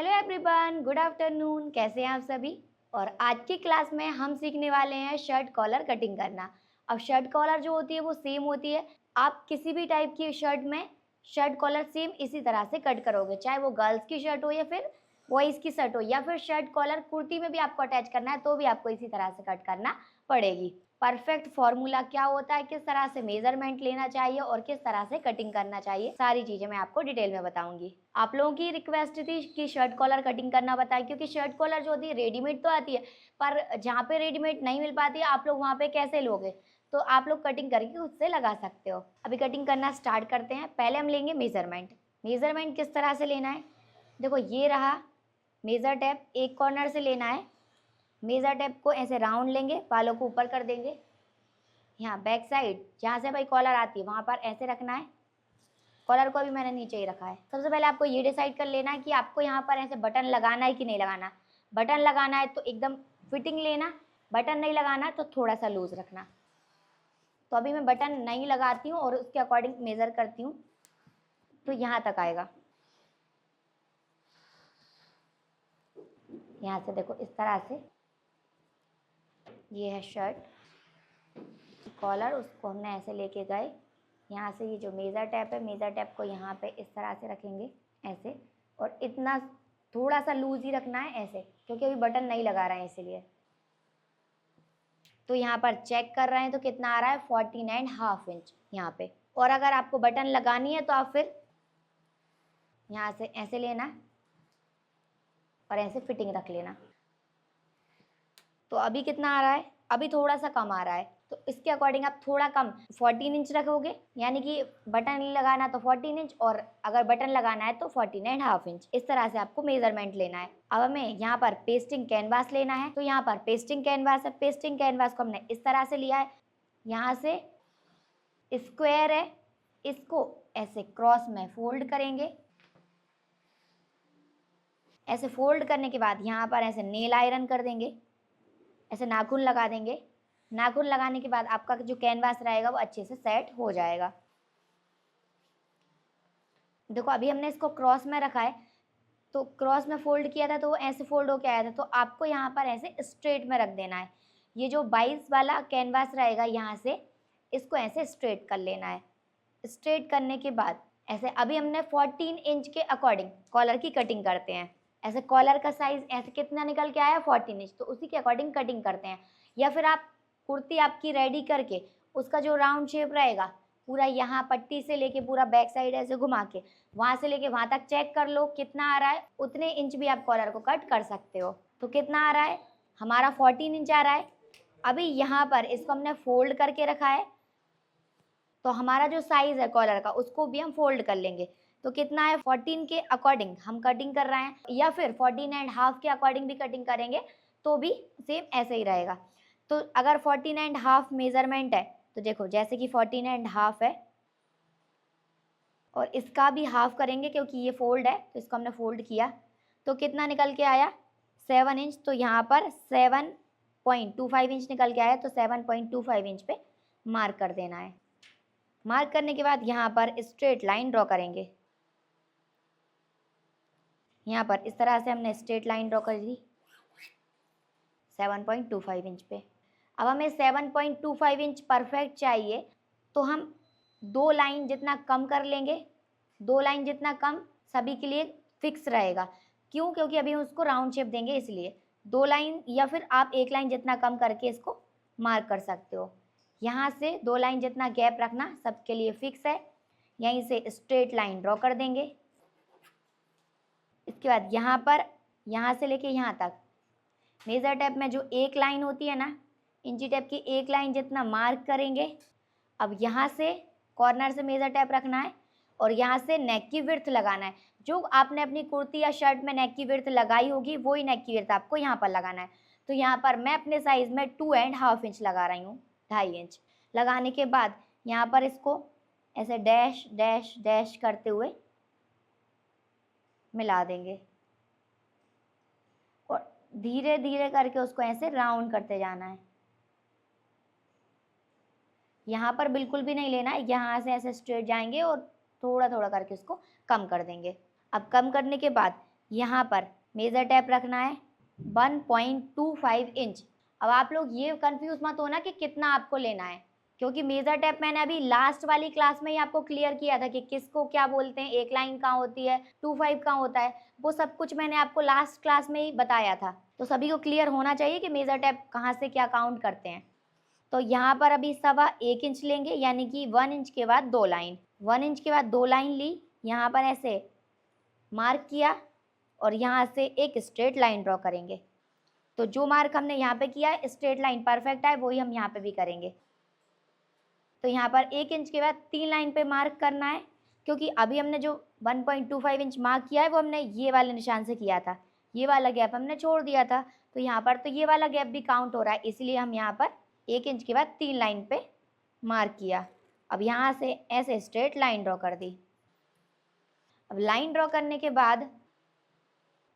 Hello everyone, good afternoon. कैसे हैं आप सभी। और आज की क्लास में हम सीखने वाले हैं शर्ट कॉलर कटिंग करना। अब शर्ट कॉलर जो होती है वो सेम होती है। आप किसी भी टाइप की शर्ट में शर्ट कॉलर सेम इसी तरह से कट करोगे, चाहे वो गर्ल्स की शर्ट हो या फिर बॉयज़ की शर्ट हो, या फिर शर्ट कॉलर कुर्ती में भी आपको अटैच करना है तो भी आपको इसी तरह से कट करना पड़ेगी। परफेक्ट फॉर्मूला क्या होता है, किस तरह से मेजरमेंट लेना चाहिए और किस तरह से कटिंग करना चाहिए, सारी चीजें मैं आपको डिटेल में बताऊंगी। आप लोगों की रिक्वेस्ट थी कि शर्ट कॉलर कटिंग करना बताएं, क्योंकि शर्ट कॉलर जो होती है रेडीमेड तो आती है, पर जहाँ पे रेडीमेड नहीं मिल पाती है आप लोग वहाँ पे कैसे लोगे, तो आप लोग कटिंग करके उससे लगा सकते हो। अभी कटिंग करना स्टार्ट करते हैं। पहले हम लेंगे मेजरमेंट। मेजरमेंट किस तरह से लेना है, देखो ये रहा मेजर टेप, एक कॉर्नर से लेना है। मेजर टेप को ऐसे राउंड लेंगे, बालों को ऊपर कर देंगे, यहाँ बैक साइड जहाँ से भाई कॉलर आती है वहाँ पर ऐसे रखना है। कॉलर को भी मैंने नीचे ही रखा है। सबसे पहले आपको ये डिसाइड कर लेना है कि आपको यहाँ पर ऐसे बटन लगाना है कि नहीं लगाना। बटन लगाना है तो एकदम फिटिंग लेना, बटन नहीं लगाना है तो थोड़ा सा लूज रखना। तो अभी मैं बटन नहीं लगाती हूँ और उसके अकॉर्डिंग मेज़र करती हूँ, तो यहाँ तक आएगा। यहाँ से देखो इस तरह से, ये है शर्ट कॉलर, उसको हमने ऐसे लेके गए। यहाँ से ये जो मेज़र टेप है, मेज़र टेप को यहाँ पे इस तरह से रखेंगे ऐसे, और इतना थोड़ा सा लूज ही रखना है ऐसे, क्योंकि अभी बटन नहीं लगा रहे हैं इसीलिए। तो यहाँ पर चेक कर रहे हैं तो कितना आ रहा है, 14.5 इंच यहाँ पे। और अगर आपको बटन लगानी है तो आप फिर यहाँ से ऐसे लेना और ऐसे फिटिंग रख लेना। तो अभी कितना आ रहा है, अभी थोड़ा सा कम आ रहा है, तो इसके अकॉर्डिंग आप थोड़ा कम 14 इंच रखोगे, यानी कि बटन नहीं लगाना तो 14 इंच, और अगर बटन लगाना है तो 14.5 इंच। इस तरह से आपको मेजरमेंट लेना है। अब हमें यहाँ पर पेस्टिंग कैनवास लेना है, तो यहाँ पर पेस्टिंग कैनवास है। पेस्टिंग कैनवास को हमने इस तरह से लिया है, यहाँ से स्क्वायर है, इसको ऐसे क्रॉस में फोल्ड करेंगे। ऐसे फोल्ड करने के बाद यहाँ पर ऐसे नेल आयरन कर देंगे, ऐसे नाखून लगा देंगे। नाखून लगाने के बाद आपका जो कैनवास रहेगा वो अच्छे से सेट हो जाएगा। देखो अभी हमने इसको क्रॉस में रखा है, तो क्रॉस में फोल्ड किया था तो वो ऐसे फोल्ड होके आया था, तो आपको यहाँ पर ऐसे स्ट्रेट में रख देना है। ये जो 22 वाला कैनवास रहेगा यहाँ से इसको ऐसे स्ट्रेट कर लेना है। स्ट्रेट करने के बाद ऐसे अभी हमने 14 इंच के अकॉर्डिंग कॉलर की कटिंग करते हैं। ऐसे कॉलर का साइज ऐसे कितना निकल के आया, 14 इंच, तो उसी के अकॉर्डिंग कटिंग करते हैं। या फिर आप कुर्ती आपकी रेडी करके उसका जो राउंड शेप रहेगा पूरा यहाँ पट्टी से लेके पूरा बैक साइड ऐसे घुमा के वहाँ से लेके वहाँ तक चेक कर लो कितना आ रहा है, उतने इंच भी आप कॉलर को कट कर सकते हो। तो कितना आ रहा है हमारा, 14 इंच आ रहा है। अभी यहाँ पर इसको हमने फोल्ड करके रखा है, तो हमारा जो साइज है कॉलर का उसको भी हम फोल्ड कर लेंगे। तो कितना है, 14 के अकॉर्डिंग हम कटिंग कर रहे हैं, या फिर 14.5 के अकॉर्डिंग भी कटिंग करेंगे तो भी सेम ऐसे ही रहेगा। तो अगर 14.5 मेजरमेंट है तो देखो जैसे कि 14.5 है और इसका भी हाफ करेंगे, क्योंकि ये फोल्ड है तो इसको हमने फोल्ड किया, तो कितना निकल के आया, 7 इंच। तो यहाँ पर 7.25 इंच निकल के आया, तो 7.25 इंच पे मार्क कर देना है। मार्क करने के बाद यहाँ पर स्ट्रेट लाइन ड्रॉ करेंगे। यहाँ पर इस तरह से हमने स्ट्रेट लाइन ड्रॉ कर दी 7.25 इंच पे। अब हमें 7.25 इंच परफेक्ट चाहिए, तो हम 2 लाइन जितना कम कर लेंगे। 2 लाइन जितना कम सभी के लिए फिक्स रहेगा। क्यों, क्योंकि अभी हम उसको राउंड शेप देंगे इसलिए 2 लाइन, या फिर आप 1 लाइन जितना कम करके इसको मार्क कर सकते हो। यहाँ से 2 लाइन जितना गैप रखना सबके लिए फिक्स है। यहीं से स्ट्रेट लाइन ड्रॉ कर देंगे। इसके बाद यहाँ पर, यहाँ से लेके यहाँ तक मेज़र टेप में जो एक लाइन होती है ना, इंची टेप की एक लाइन जितना मार्क करेंगे। अब यहाँ से कॉर्नर से मेज़र टेप रखना है और यहाँ से नेक की विड्थ लगाना है। जो आपने अपनी कुर्ती या शर्ट में नेक की विड्थ लगाई होगी वही नेक की विड्थ आपको यहाँ पर लगाना है। तो यहाँ पर मैं अपने साइज़ में 2.5 इंच लगा रही हूँ, 2.5 इंच लगाने के बाद यहाँ पर इसको ऐसे डैश डैश डैश करते हुए मिला देंगे और धीरे धीरे करके उसको ऐसे राउंड करते जाना है। यहाँ पर बिल्कुल भी नहीं लेना है, यहाँ से ऐसे स्ट्रेट जाएंगे और थोड़ा थोड़ा करके उसको कम कर देंगे। अब कम करने के बाद यहाँ पर मेज़र टेप रखना है 1.25 इंच। अब आप लोग ये कंफ्यूज मत होना कि कितना आपको लेना है, क्योंकि मेज़र टेप मैंने अभी लास्ट वाली क्लास में ही आपको क्लियर किया था कि किसको क्या बोलते हैं, एक लाइन कहाँ होती है, 25 कहाँ होता है, वो सब कुछ मैंने आपको लास्ट क्लास में ही बताया था। तो सभी को क्लियर होना चाहिए कि मेज़र टेप कहाँ से क्या काउंट करते हैं। तो यहाँ पर अभी 1.25 इंच लेंगे, यानी कि 1 इंच के बाद 2 लाइन, 1 इंच के बाद 2 लाइन ली, यहाँ पर ऐसे मार्क किया और यहाँ से एक स्ट्रेट लाइन ड्रॉ करेंगे। तो जो मार्क हमने यहाँ पे किया है स्ट्रेट लाइन परफेक्ट है, वही हम यहाँ पे भी करेंगे। तो यहाँ पर 1 इंच के बाद 3 लाइन पे मार्क करना है, क्योंकि अभी हमने जो 1.25 इंच मार्क किया है वो हमने ये वाले निशान से किया था, ये वाला गैप हमने छोड़ दिया था। तो यहाँ पर तो ये वाला गैप भी काउंट हो रहा है, इसलिए हम यहाँ पर 1 इंच के बाद 3 लाइन पे मार्क किया। अब यहाँ से ऐसे स्ट्रेट लाइन ड्रॉ कर दी। अब लाइन ड्रॉ करने के बाद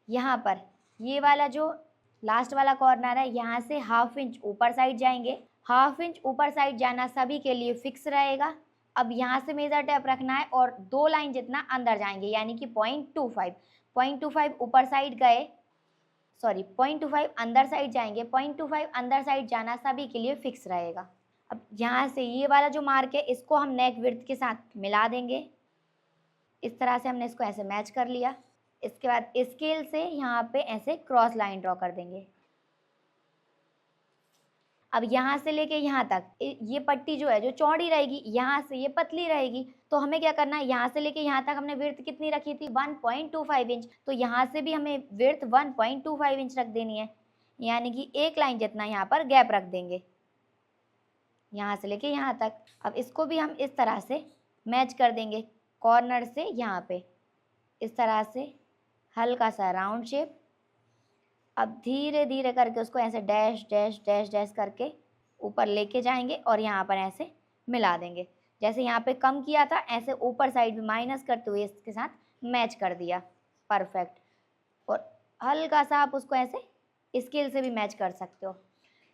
यहाँ पर ये वाला जो लास्ट वाला कॉर्नर है, यहाँ से 1/2 इंच ऊपर साइड जाएंगे। 1/2 इंच ऊपर साइड जाना सभी के लिए फिक्स रहेगा। अब यहाँ से मेजर टेप रखना है और 2 लाइन जितना अंदर जाएंगे, यानी कि 0.25 ऊपर साइड गए, सॉरी 0.25 अंदर साइड जाएंगे, 0.25 अंदर साइड जाना सभी के लिए फिक्स रहेगा। अब यहाँ से ये वाला जो मार्क है इसको हम नेक विड्थ के साथ मिला देंगे। इस तरह से हमने इसको ऐसे मैच कर लिया। इसके बाद स्केल से यहाँ पे ऐसे क्रॉस लाइन ड्रॉ कर देंगे। अब यहाँ से लेके यहाँ तक ये पट्टी जो है जो चौड़ी रहेगी, यहाँ से ये पतली रहेगी। तो हमें क्या करना है, यहाँ से लेके यहाँ तक हमने विड्थ कितनी रखी थी 1.25 इंच, तो यहाँ से भी हमें विड्थ 1.25 इंच रख देनी है, यानी कि एक लाइन जितना यहाँ पर गैप रख देंगे, यहाँ से लेके यहाँ तक। अब इसको भी हम इस तरह से मैच कर देंगे, कॉर्नर से यहाँ पे इस तरह से हल्का सा राउंड शेप। अब धीरे धीरे करके उसको ऐसे डैश डैश डैश डैश करके ऊपर लेके जाएंगे और यहाँ पर ऐसे मिला देंगे। जैसे यहाँ पे कम किया था ऐसे ऊपर साइड भी माइनस करते हुए इसके साथ मैच कर दिया, परफेक्ट। और हल्का सा आप उसको ऐसे स्केल से भी मैच कर सकते हो।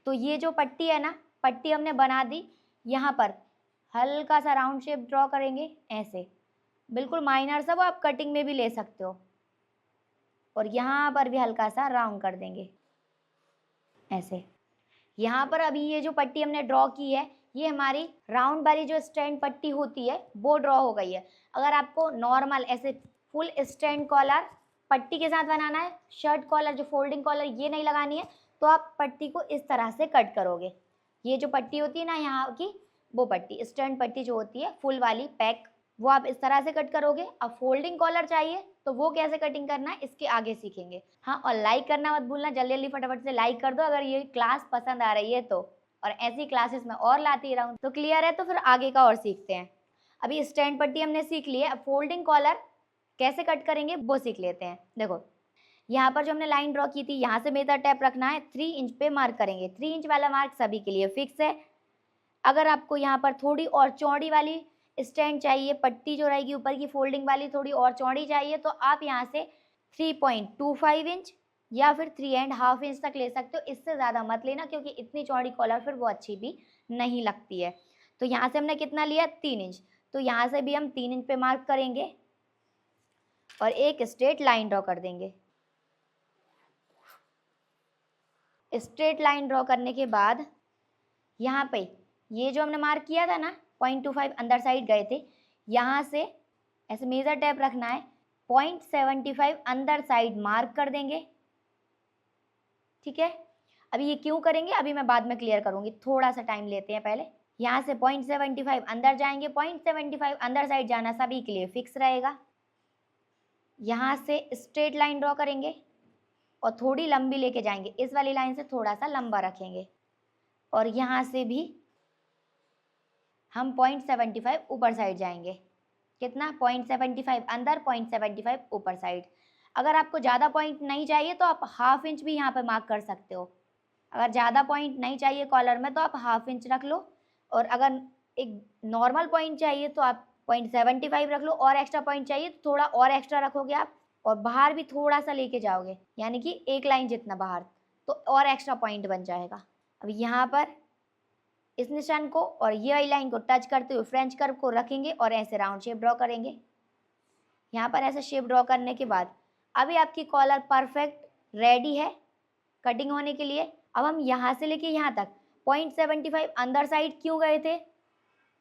तो ये जो पट्टी है ना, पट्टी हमने बना दी। यहाँ पर हल्का सा राउंड शेप ड्रॉ करेंगे ऐसे, बिल्कुल माइनर सा, वो आप कटिंग में भी ले सकते हो। और यहाँ पर भी हल्का सा राउंड कर देंगे ऐसे। यहाँ पर अभी ये जो पट्टी हमने ड्रॉ की है, ये हमारी राउंड वाली जो स्टैंड पट्टी होती है वो ड्रॉ हो गई है। अगर आपको नॉर्मल ऐसे फुल स्टैंड कॉलर पट्टी के साथ बनाना है, शर्ट कॉलर जो फोल्डिंग कॉलर ये नहीं लगानी है, तो आप पट्टी को इस तरह से कट करोगे। ये जो पट्टी होती है ना यहाँ की, वो पट्टी स्टैंड पट्टी जो होती है फुल वाली पैक, वो आप इस तरह से कट करोगे। अब फोल्डिंग कॉलर चाहिए तो वो कैसे कटिंग करना है इसके आगे सीखेंगे। हाँ, और लाइक करना मत भूलना, जल्दी जल्दी फटाफट से लाइक कर दो अगर ये क्लास पसंद आ रही है तो, और ऐसी क्लासेस में और लाती रहूँ। तो क्लियर है, तो फिर आगे का और सीखते हैं। अभी स्टैंड पट्टी हमने सीख ली है, अब फोल्डिंग कॉलर कैसे कट करेंगे वो सीख लेते हैं। देखो यहाँ पर जो हमने लाइन ड्रॉ की थी, यहाँ से मेजर टेप रखना है, 3 इंच पे मार्क करेंगे। 3 इंच वाला मार्क सभी के लिए फिक्स है। अगर आपको यहाँ पर थोड़ी और चौड़ी वाली स्टैंड चाहिए, पट्टी जो रहेगी ऊपर की फोल्डिंग वाली थोड़ी और चौड़ी चाहिए, तो आप यहाँ से 3.25 इंच या फिर 3.5 इंच तक ले सकते हो। इससे ज़्यादा मत लेना, क्योंकि इतनी चौड़ी कॉलर फिर वो अच्छी भी नहीं लगती है। तो यहाँ से हमने कितना लिया 3 इंच, तो यहाँ से भी हम 3 इंच पे मार्क करेंगे और एक स्ट्रेट लाइन ड्रॉ कर देंगे। स्ट्रेट लाइन ड्रॉ करने के बाद यहाँ पे ये जो हमने मार्क किया था ना 0.25 अंदर साइड गए थे, यहाँ से ऐसे मेजर टेप रखना है, 0.75 अंदर साइड मार्क कर देंगे। ठीक है, अभी ये क्यों करेंगे अभी मैं बाद में क्लियर करूंगी, थोड़ा सा टाइम लेते हैं पहले। यहाँ से 0.75 अंदर जाएंगे, 0.75 अंदर साइड जाना सभी के लिए फिक्स रहेगा। यहाँ से स्ट्रेट लाइन ड्रॉ करेंगे और थोड़ी लंबी लेके जाएंगे, इस वाली लाइन से थोड़ा सा लंबा रखेंगे। और यहाँ से भी हम 0.75 ऊपर साइड जाएंगे। कितना 0.75 अंदर, 0.75 ऊपर साइड। अगर आपको ज़्यादा पॉइंट नहीं चाहिए तो आप 1/2 इंच भी यहाँ पे मार्क कर सकते हो। अगर ज़्यादा पॉइंट नहीं चाहिए कॉलर में तो आप 1/2 इंच रख लो, और अगर एक नॉर्मल पॉइंट चाहिए तो आप 0.75 रख लो, और एक्स्ट्रा पॉइंट चाहिए तो थोड़ा और एक्स्ट्रा रखोगे आप, और बाहर भी थोड़ा सा लेके जाओगे, यानी कि एक लाइन जितना बाहर, तो और एक्स्ट्रा पॉइंट बन जाएगा। अब यहाँ पर इस निशान को और ये वाली लाइन को टच करते हुए फ्रेंच कर्व को रखेंगे और ऐसे राउंड शेप ड्रॉ करेंगे। यहाँ पर ऐसे शेप ड्रॉ करने के बाद अभी आपकी कॉलर परफेक्ट रेडी है कटिंग होने के लिए। अब हम यहाँ से लेके यहाँ तक 0.75 अंदर साइड क्यों गए थे,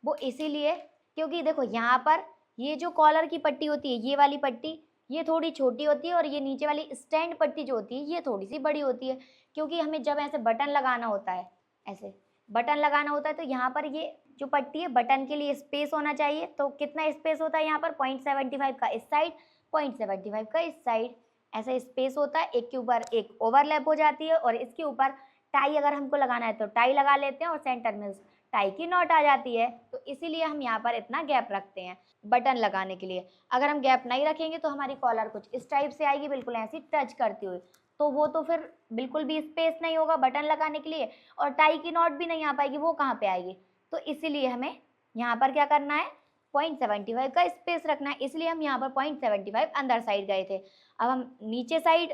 वो इसीलिए क्योंकि देखो यहाँ पर ये जो कॉलर की पट्टी होती है, ये वाली पट्टी, ये थोड़ी छोटी होती है और ये नीचे वाली स्टैंड पट्टी जो होती है ये थोड़ी सी बड़ी होती है। क्योंकि हमें जब ऐसे बटन लगाना होता है, ऐसे बटन लगाना होता है, तो यहाँ पर ये जो पट्टी है बटन के लिए स्पेस होना चाहिए। तो कितना स्पेस होता है यहाँ पर, 0.75 का इस साइड, 0.75 का इस साइड, ऐसा स्पेस होता है। एक के ऊपर एक ओवरलैप हो जाती है और इसके ऊपर टाई अगर हमको लगाना है तो टाई लगा लेते हैं और सेंटर में टाई की नॉट आ जाती है। तो इसीलिए हम यहाँ पर इतना गैप रखते हैं बटन लगाने के लिए। अगर हम गैप नहीं रखेंगे तो हमारी कॉलर कुछ इस टाइप से आएगी, बिल्कुल ऐसी टच करती हुई, तो वो तो फिर बिल्कुल भी स्पेस नहीं होगा बटन लगाने के लिए और टाई की नॉट भी नहीं आ पाएगी, वो कहाँ पे आएगी। तो इसीलिए हमें यहाँ पर क्या करना है, 0.75 का स्पेस रखना है। इसलिए हम यहाँ पर 0.75 अंदर साइड गए थे। अब हम नीचे साइड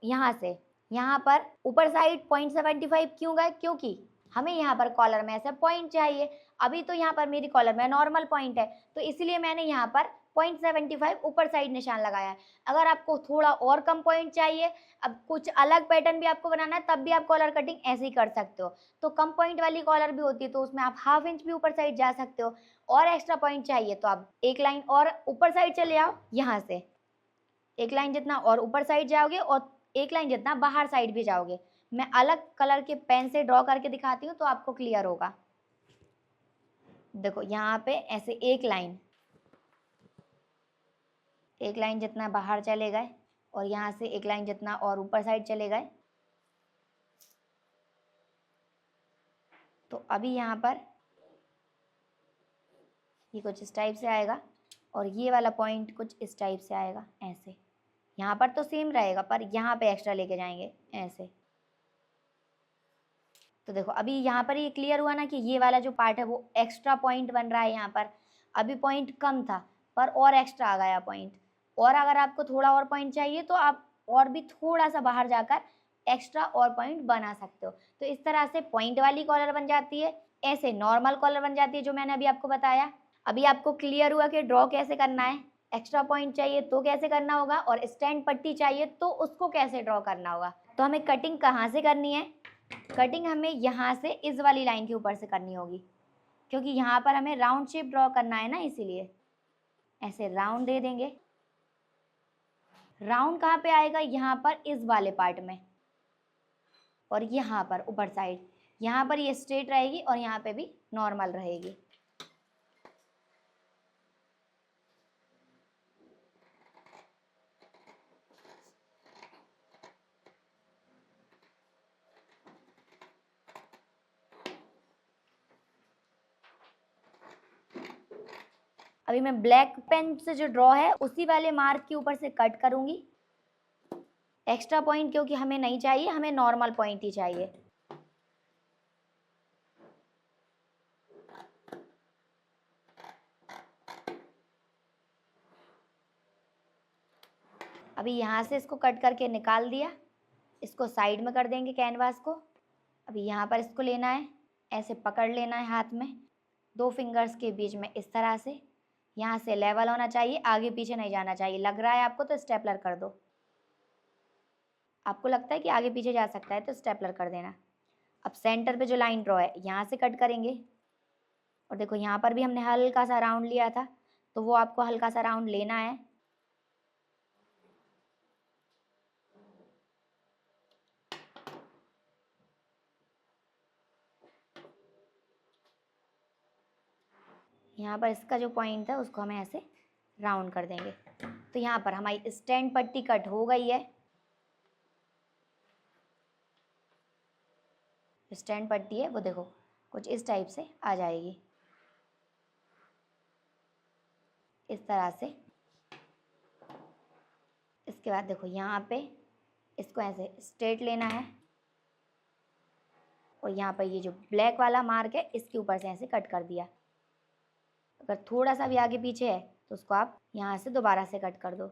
यहाँ से यहाँ पर ऊपर साइड 0.75 क्यों गए, क्योंकि हमें यहाँ पर कॉलर में ऐसा पॉइंट चाहिए। अभी तो यहाँ पर मेरी कॉलर में नॉर्मल पॉइंट है, तो इसलिए मैंने यहाँ पर 0.75 ऊपर साइड निशान लगाया है। अगर आपको थोड़ा और कम पॉइंट चाहिए, अब कुछ अलग पैटर्न भी आपको बनाना है, तब भी आप कॉलर कटिंग ऐसे ही कर सकते हो। तो कम पॉइंट वाली कॉलर भी होती है, तो उसमें आप 1/2 इंच भी ऊपर साइड जा सकते हो। और एक्स्ट्रा पॉइंट चाहिए तो आप एक लाइन और ऊपर साइड चले आओ, यहाँ से एक लाइन जितना और ऊपर साइड जाओगे और एक लाइन जितना बाहर साइड भी जाओगे। मैं अलग कलर के पेन से ड्रॉ करके दिखाती हूँ तो आपको क्लियर होगा। देखो यहाँ पे ऐसे एक लाइन जितना बाहर चले गए और यहाँ से एक लाइन जितना और ऊपर साइड चले गए। तो अभी यहाँ पर ये कुछ इस टाइप से आएगा और ये वाला पॉइंट कुछ इस टाइप से आएगा ऐसे। यहाँ पर तो सेम रहेगा पर यहाँ पे एक्स्ट्रा लेके जाएंगे ऐसे। तो देखो अभी यहाँ पर ये क्लियर हुआ ना कि ये वाला जो पार्ट है वो एक्स्ट्रा पॉइंट बन रहा है। यहाँ पर अभी पॉइंट कम था पर और एक्स्ट्रा आ गया पॉइंट। और अगर आपको थोड़ा और पॉइंट चाहिए तो आप और भी थोड़ा सा बाहर जाकर एक्स्ट्रा और पॉइंट बना सकते हो। तो इस तरह से पॉइंट वाली कॉलर बन जाती है, ऐसे नॉर्मल कॉलर बन जाती है जो मैंने अभी आपको बताया। अभी आपको क्लियर हुआ कि ड्रॉ कैसे करना है, एक्स्ट्रा पॉइंट चाहिए तो कैसे करना होगा और स्टैंड पट्टी चाहिए तो उसको कैसे ड्रॉ करना होगा। तो हमें कटिंग कहाँ से करनी है, कटिंग हमें यहाँ से इस वाली लाइन के ऊपर से करनी होगी, क्योंकि यहाँ पर हमें राउंड शेप ड्रॉ करना है ना, इसीलिए ऐसे राउंड दे देंगे। राउंड कहाँ पे आएगा, यहाँ पर इस वाले पार्ट में, और यहाँ पर ऊपर साइड, यहाँ पर ये स्ट्रेट रहेगी और यहाँ पे भी नॉर्मल रहेगी। अभी मैं ब्लैक पेन से जो ड्रॉ है उसी वाले मार्क के ऊपर से कट करूंगी। एक्स्ट्रा पॉइंट क्योंकि हमें नहीं चाहिए, हमें नॉर्मल पॉइंट ही चाहिए। अभी यहाँ से इसको कट करके निकाल दिया, इसको साइड में कर देंगे कैनवास को। अभी यहाँ पर इसको लेना है, ऐसे पकड़ लेना है हाथ में, 2 फिंगर्स के बीच में इस तरह से। यहाँ से लेवल होना चाहिए, आगे पीछे नहीं जाना चाहिए। लग रहा है आपको तो स्टेपलर कर दो, आपको लगता है कि आगे पीछे जा सकता है तो स्टेपलर कर देना। अब सेंटर पे जो लाइन ड्रॉ है यहाँ से कट करेंगे और देखो यहाँ पर भी हमने हल्का सा राउंड लिया था, तो वो आपको हल्का सा राउंड लेना है। यहाँ पर इसका जो पॉइंट है उसको हमें ऐसे राउंड कर देंगे। तो यहाँ पर हमारी स्टैंड पट्टी कट हो गई है। स्टैंड पट्टी है वो देखो कुछ इस टाइप से आ जाएगी, इस तरह से। इसके बाद देखो यहाँ पे इसको ऐसे स्ट्रेट लेना है और यहाँ पर ये जो ब्लैक वाला मार्क है इसके ऊपर से ऐसे कट कर दिया। अगर थोड़ा सा भी आगे पीछे है तो उसको आप यहाँ से दोबारा से कट कर दो।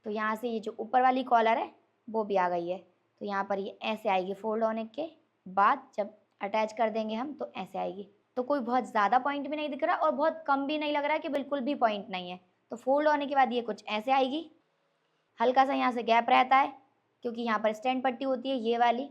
तो यहाँ से ये जो ऊपर वाली कॉलर है वो भी आ गई है। तो यहाँ पर ये ऐसे आएगी, फोल्ड होने के बाद जब अटैच कर देंगे हम तो ऐसे आएगी। तो कोई बहुत ज़्यादा पॉइंट भी नहीं दिख रहा और बहुत कम भी नहीं लग रहा है कि बिल्कुल भी पॉइंट नहीं है। तो फोल्ड होने के बाद ये कुछ ऐसे आएगी, हल्का सा यहाँ से गैप रहता है क्योंकि यहाँ पर स्टैंड पट्टी होती है ये वाली।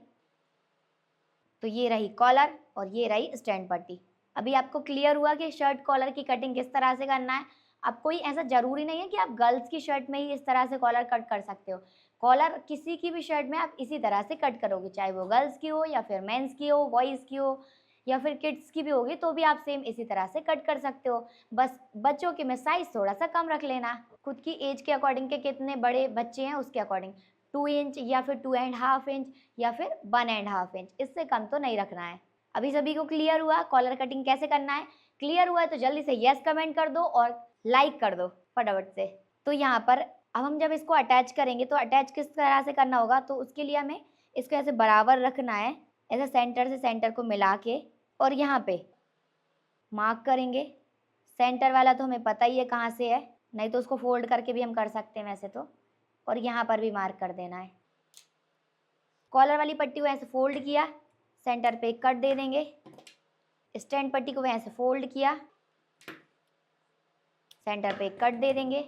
तो ये रही कॉलर और ये रही स्टैंड पट्टी। अभी आपको क्लियर हुआ कि शर्ट कॉलर की कटिंग किस तरह से करना है। अब कोई ऐसा ज़रूरी नहीं है कि आप गर्ल्स की शर्ट में ही इस तरह से कॉलर कट कर सकते हो। कॉलर किसी की भी शर्ट में आप इसी तरह से कट करोगे, चाहे वो गर्ल्स की हो या फिर मेंस की हो, बॉयज़ की हो या फिर किड्स की भी होगी, तो भी आप सेम इसी तरह से कट कर सकते हो। बस बच्चों के में साइज़ थोड़ा सा कम रख लेना, खुद की एज के अकॉर्डिंग के कितने बड़े बच्चे हैं उसके अकॉर्डिंग 2 इंच या फिर 2.5 इंच या फिर 1.5 इंच, इससे कम तो नहीं रखना है। अभी सभी को क्लियर हुआ कॉलर कटिंग कैसे करना है? क्लियर हुआ है तो जल्दी से यस कमेंट कर दो और लाइक कर दो फटाफट से। तो यहाँ पर अब हम जब इसको अटैच करेंगे तो अटैच किस तरह से करना होगा, तो उसके लिए हमें इसको ऐसे बराबर रखना है, ऐसे सेंटर से सेंटर को मिला के, और यहाँ पे मार्क करेंगे। सेंटर वाला तो हमें पता ही है कहाँ से है, नहीं तो उसको फोल्ड करके भी हम कर सकते हैं वैसे तो, और यहाँ पर भी मार्क कर देना है। कॉलर वाली पट्टी को ऐसे फोल्ड किया, सेंटर पे एक कट दे देंगे। स्टैंड पट्टी को ऐसे फोल्ड किया, सेंटर पे एक कट दे देंगे,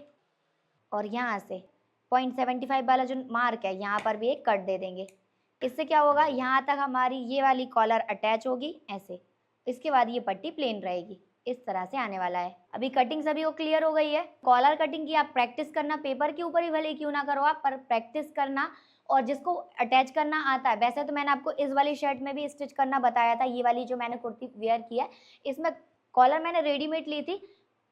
और यहाँ से 0.75 वाला जो मार्क है यहाँ पर भी एक कट दे देंगे। इससे क्या होगा, यहाँ तक हमारी ये वाली कॉलर अटैच होगी ऐसे, इसके बाद ये पट्टी प्लेन रहेगी, इस तरह से आने वाला है। अभी कटिंग सभी को क्लियर हो गई है। कॉलर कटिंग की आप प्रैक्टिस करना, पेपर के ऊपर ही भले क्यों ना करो आप, पर प्रैक्टिस करना, और जिसको अटैच करना आता है। वैसे तो मैंने आपको इस वाली शर्ट में भी स्टिच करना बताया था, ये वाली जो मैंने कुर्ती वेयर की है, इसमें कॉलर मैंने रेडीमेड ली थी,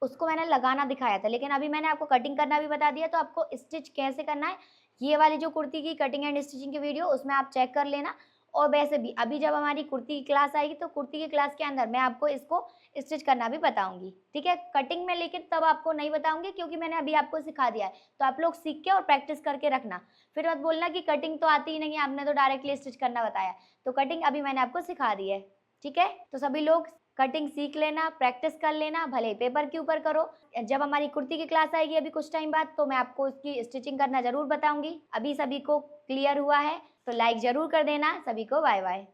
उसको मैंने लगाना दिखाया था, लेकिन अभी मैंने आपको कटिंग करना भी बता दिया। तो आपको स्टिच कैसे करना है, ये वाली जो कुर्ती की कटिंग एंड स्टिचिंग की वीडियो, उसमें आप चेक कर लेना। और वैसे भी अभी जब हमारी कुर्ती की क्लास आएगी तो कुर्ती की क्लास के अंदर मैं आपको इसको स्टिच करना भी बताऊंगी, ठीक है, कटिंग में, लेकिन तब आपको नहीं बताऊंगी क्योंकि मैंने अभी आपको सिखा दिया है। तो आप लोग सीख के और प्रैक्टिस करके रखना, फिर मत बोलना कि कटिंग तो आती ही नहीं है, आपने तो डायरेक्टली स्टिच करना बताया। तो कटिंग अभी मैंने आपको सिखा दी है, ठीक है। तो सभी लोग कटिंग सीख लेना, प्रैक्टिस कर लेना, भले पेपर के ऊपर करो। जब हमारी कुर्ती की क्लास आएगी अभी कुछ टाइम बाद, तो मैं आपको उसकी स्टिचिंग करना जरूर बताऊंगी। अभी सभी को क्लियर हुआ है तो लाइक जरूर कर देना। सभी को बाय बाय।